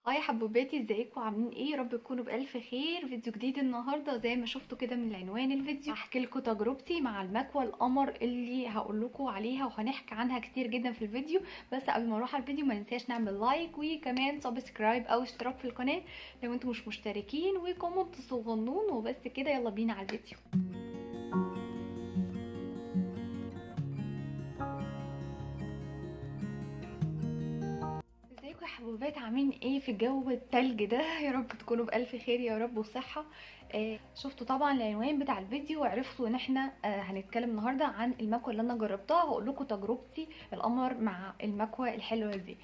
هاي حبوباتي، ازيكم عاملين ايه؟ يا رب تكونوا بالف خير. فيديو جديد النهارده زي ما شفتوا كده من العنوان الفيديو. هحكي لكم تجربتي مع المكوى القمر اللي هقول لكم عليها وهنحكي عنها كتير جدا في الفيديو. بس قبل ما اروح على الفيديو ما ننساش نعمل لايك وكمان سبسكرايب او اشتراك في القناه لو انتم مش مشتركين، وكومنت صغنون. وبس كده، يلا بينا على الفيديو. ازيكم يا حبوبات، عاملين ايه في الجو التلج ده؟ يا رب تكونوا بالف خير يا رب وصحه. شفتوا طبعا العنوان بتاع الفيديو وعرفتوا ان احنا هنتكلم النهارده عن المكوه اللي انا جربتها. هقول لكم تجربتي القمر مع المكوه الحلوه دي.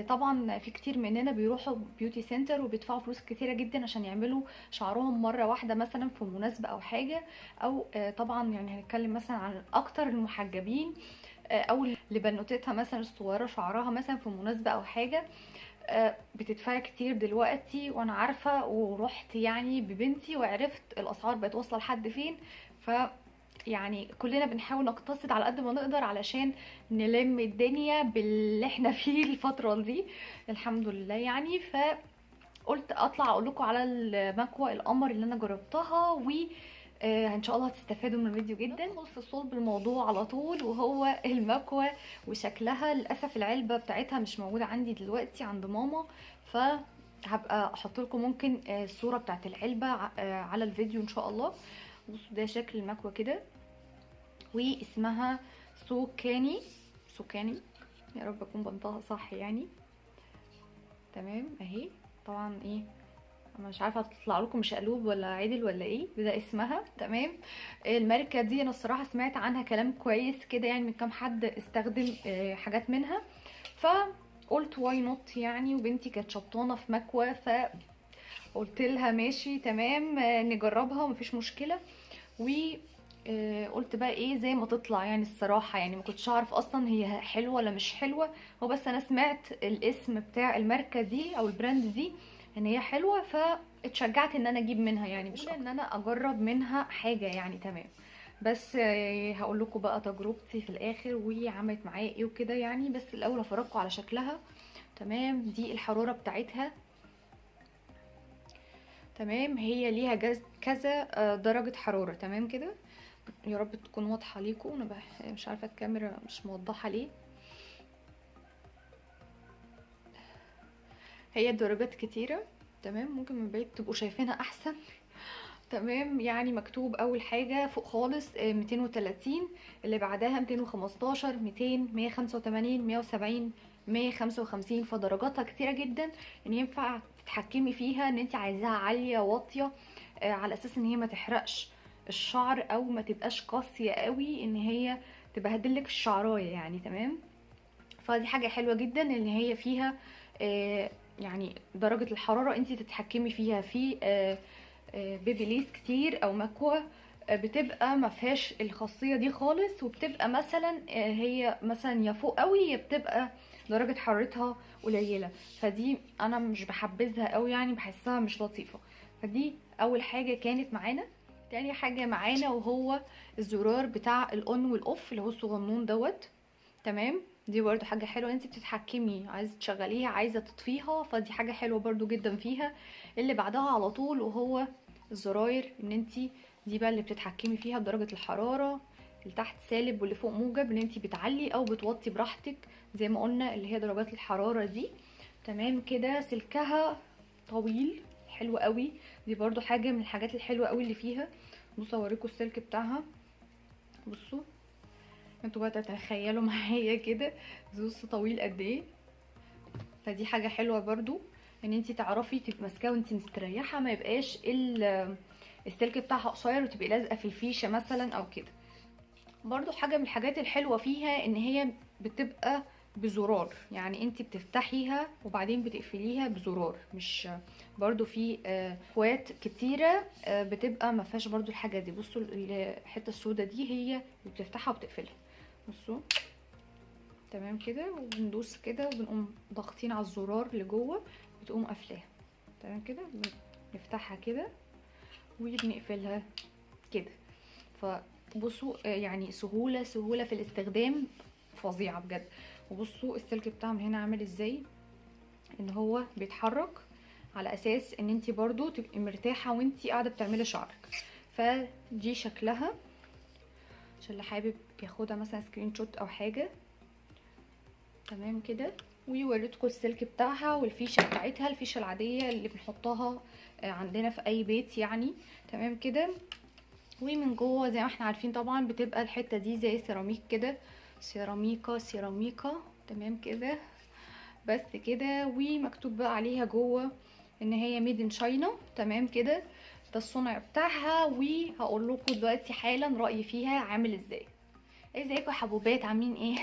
طبعا في كتير مننا بيروحوا بيوتي سنتر وبيدفعوا فلوس كتيره جدا عشان يعملوا شعرهم مره واحده مثلا في مناسبه او حاجه. او طبعا يعني هنتكلم مثلا عن اكتر المحجبين او لبنوتتها مثلا الصغيره شعرها مثلا في مناسبه او حاجه. بتدفعي كتير دلوقتي وانا عارفه، ورحت يعني ببنتي وعرفت الاسعار بقت واصله لحد فين. ف يعني كلنا بنحاول نقتصد على قد ما نقدر علشان نلم الدنيا باللي احنا فيه الفتره دي، الحمد لله يعني. فقلت اطلع اقول لكم على المكوى القمر اللي انا جربتها، و ان شاء الله هتستفادوا من الفيديو جدا. ندخل في صلب الموضوع على طول، وهو المكوى وشكلها. للاسف العلبه بتاعتها مش موجوده عندي دلوقتي، عند ماما. فهبقى احط لكم ممكن الصوره بتاعت العلبه على الفيديو ان شاء الله. بصوا ده شكل المكوى كده، واسمها سوكاني. سوكاني، يا رب اكون بنطقها صح يعني. تمام اهي. طبعا ايه، انا مش عارفه هتطلع لكم مش قلوب ولا عدل ولا ايه، ده اسمها. تمام. الماركه دي انا الصراحه سمعت عنها كلام كويس كده يعني، من كام حد استخدم حاجات منها. فقلت واي نوت يعني، وبنتي كانت شبطانه في مكوى فقلت لها ماشي تمام نجربها ومفيش مشكله. و قلت بقى ايه زي ما تطلع يعني. الصراحه يعني ما كنتش اعرف اصلا هي حلوه ولا مش حلوه، هو بس انا سمعت الاسم بتاع الماركه دي او البراند دي ان هي حلوه، فاتشجعت ان انا اجيب منها يعني، مش ان انا اجرب منها حاجه يعني. تمام. بس هقول لكم بقى تجربتي في الاخر وعملت معايا ايه وكده يعني. بس الاول هفرجكم على شكلها. تمام. دي الحراره بتاعتها. تمام. هي ليها كذا درجه حراره. تمام كده. يا رب تكون واضحه ليكم. انا مش عارفه الكاميرا مش موضحه ليه. هي درجات كتيره. تمام. ممكن من بعيد تبقوا شايفينها احسن. تمام. يعني مكتوب اول حاجه فوق خالص 230، اللي بعدها 215، 200، 185، 170، 155. فدرجاتها كتيره جدا ان ينفع تتحكمي فيها ان انت عايزاها عاليه واطيه، على اساس ان هي ما تحرقش الشعر او ما تبقاش قاسيه قوي ان هي تبهدلك الشعرايه يعني. تمام. فدي حاجه حلوه جدا ان هي فيها يعني درجه الحراره انت تتحكمي فيها في بيبيليس كتير او مكوى بتبقى ما فيهاش الخاصيه دي خالص، وبتبقى مثلا هي مثلا يا فوق قوي يا بتبقى درجه حرارتها قليله. فدي انا مش بحبذها قوي يعني، بحسها مش لطيفه. فدي اول حاجه كانت معانا. تاني حاجه معانا وهو الزرار بتاع الاون والاوف اللي هو الصغنون دوت. تمام. دي برضو حاجة حلوة، انت بتتحكمي عايزة تشغليها عايزة تطفيها، فدي حاجة حلوة برضو جدا فيها. اللي بعدها على طول وهو الزراير، ان انت دي بقى اللي بتتحكمي فيها بدرجة الحرارة. اللي تحت سالب واللي فوق موجب، ان انت بتعلي او بتوطي براحتك زي ما قلنا اللي هي درجات الحرارة دي. تمام كده. سلكها طويل حلو قوي. دي برضو حاجة من الحاجات الحلوة قوي اللي فيها. بصوا اوريكم السلك بتاعها. بصوا انتوا بقى تتخيلوا معايا كده زوز طويل قد ايه. فدي حاجه حلوه برضو ان انتي تعرفي تبقي ماسكاه وانتي مستريحه، ما يبقاش السلك بتاعها قصير وتبقي لازقه في الفيشه مثلا او كده. برضو حاجه من الحاجات الحلوه فيها ان هي بتبقى بزرار، يعني انتي بتفتحيها وبعدين بتقفليها بزرار. مش برضو في اخوات كتيره بتبقى ما فيهاش برضو الحاجه دي. بصوا الحته السوداء دي هي اللي بتفتحها وبتقفلها. بصوا. تمام كده. وبندوس كده وبنقوم ضاغطين على الزرار لجوه بتقوم قافلاها. تمام كده. بنفتحها كده وبنقفلها كده. فبصوا يعني سهوله سهوله في الاستخدام فظيعه بجد. وبصوا السلك بتاعهم هنا عامل ازاي. ان هو بيتحرك على اساس ان انتي برضو تبقي مرتاحة وانتي قاعدة بتعملي شعرك. فدي شكلها عشان اللي حابب ياخدها مثلا سكرين شوت او حاجة. تمام كده. ووريتكم السلك بتاعها والفيشه بتاعتها، الفيشه العاديه اللي بنحطها عندنا في اي بيت يعني. تمام كده. ومن جوه زي ما احنا عارفين طبعا بتبقى الحته دي زي سيراميك كده، سيراميكا سيراميكا. تمام كده. بس كده. ومكتوب بقى عليها جوه ان هي ميد ان شاينا. تمام كده. ده الصنع بتاعها. وهقول لكم دلوقتي حالا رايي فيها عامل ازاي. ازيكم يا حبوبات عاملين ايه؟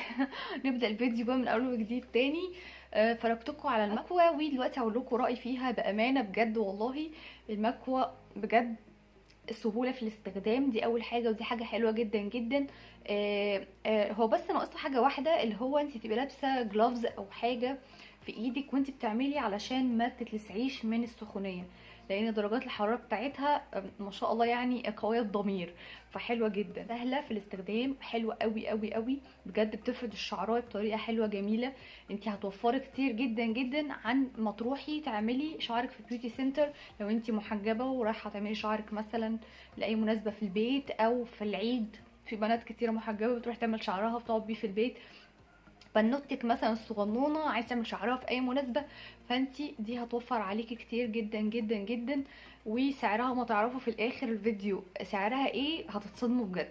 نبدا الفيديو بقى من اول وجديد تاني. فرجتكم على المكوه ودلوقتي هقول لكم رايي فيها بامانه بجد والله. المكوه بجد السهوله في الاستخدام دي اول حاجه، ودي حاجه حلوه جدا جدا. هو بس ناقصه حاجه واحده، اللي هو انت تبقي لابسه جلوفز او حاجه في ايدك وانت بتعملي علشان ما تتلسعيش من السخونيه، لان درجات الحراره بتاعتها ما شاء الله يعني قويه الضمير. فحلوه جدا، سهله في الاستخدام، حلوه قوي قوي قوي بجد. بتفرد الشعرايه بطريقه حلوه جميله. انت هتوفري كتير جدا جدا عن ما تروحي تعملي شعرك في بيوتي سنتر. لو انت محجبه ورايحه تعملي شعرك مثلا لاي مناسبه في البيت او في العيد، في بنات كتيره محجبه بتروح تعمل شعرها وتقعد بيه في البيت. بنوتك مثلا الصغنونه عايزه تعمل شعرها في اي مناسبه، فانتي دي هتوفر عليكي كتير جدا جدا جدا. وسعرها ما تعرفوا في الاخر الفيديو سعرها ايه هتتصدموا بجد.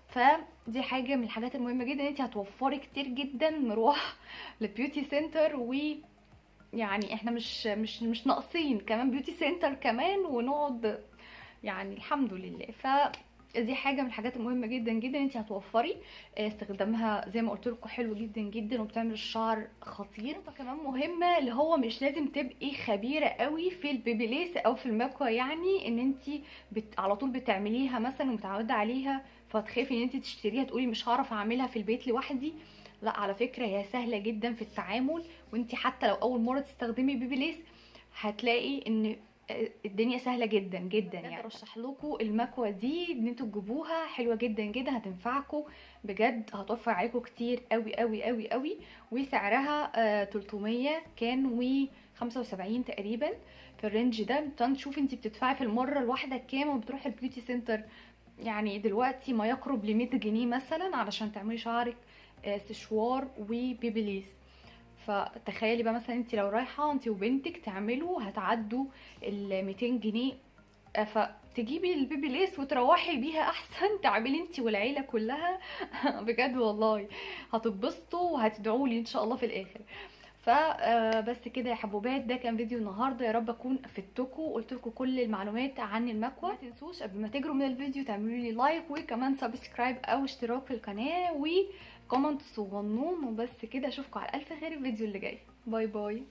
فدي حاجه من الحاجات المهمه جدا، انتي هتوفري كتير جدا نروح لبيوتي سنتر. ويعني احنا مش ناقصين كمان بيوتي سنتر كمان ونقعد يعني الحمد لله. دي حاجه من الحاجات المهمه جدا جدا، انت هتوفري استخدامها زي ما قلت لكم حلو جدا جدا وبتعمل الشعر خطير. فكمان مهمه اللي هو مش لازم تبقي خبيره قوي في البيبيليس او في المكوى، يعني ان انت على طول بتعمليها مثلا ومتعوده عليها فتخافي ان انت تشتريها تقولي مش هعرف اعملها في البيت لوحدي. لا على فكره هي سهله جدا في التعامل، وانت حتى لو اول مره تستخدمي بيبيليس هتلاقي ان الدنيا سهله جدا جدا. يعني ارشح لكم المكوه دي ان انتوا تجيبوها، حلوه جدا جدا هتنفعكم بجد، هتوفر عليكم كتير قوي قوي قوي قوي. وسعرها 300 كان و 75 تقريبا في الرينج ده. تشوفي انت بتدفعي في المره الواحده كام وبتروحي البيوتي سنتر. يعني دلوقتي ما يقرب ل 100 جنيه مثلا علشان تعملي شعرك سشوار وبيبيليس. فتخيلي بقى مثلا انت لو رايحه انت وبنتك تعملوا هتعدوا ال 200 جنيه. فتجيبي البيبي ليس وتروحي بيها احسن تعملي انت والعيله كلها. بجد والله هتتبسطوا وهتدعوا لي ان شاء الله في الاخر. فبس كده يا حبوبات، ده كان فيديو النهارده، يا رب اكون افدتكم وقلت لكم كل المعلومات عن المكوى. ما تنسوش قبل ما تجروا من الفيديو تعملوا لي لايك وكمان سبسكرايب او اشتراك في القناه وكومنت صغنون. وبس كده اشوفكم على الف خير الفيديو اللي جاي. باي باي.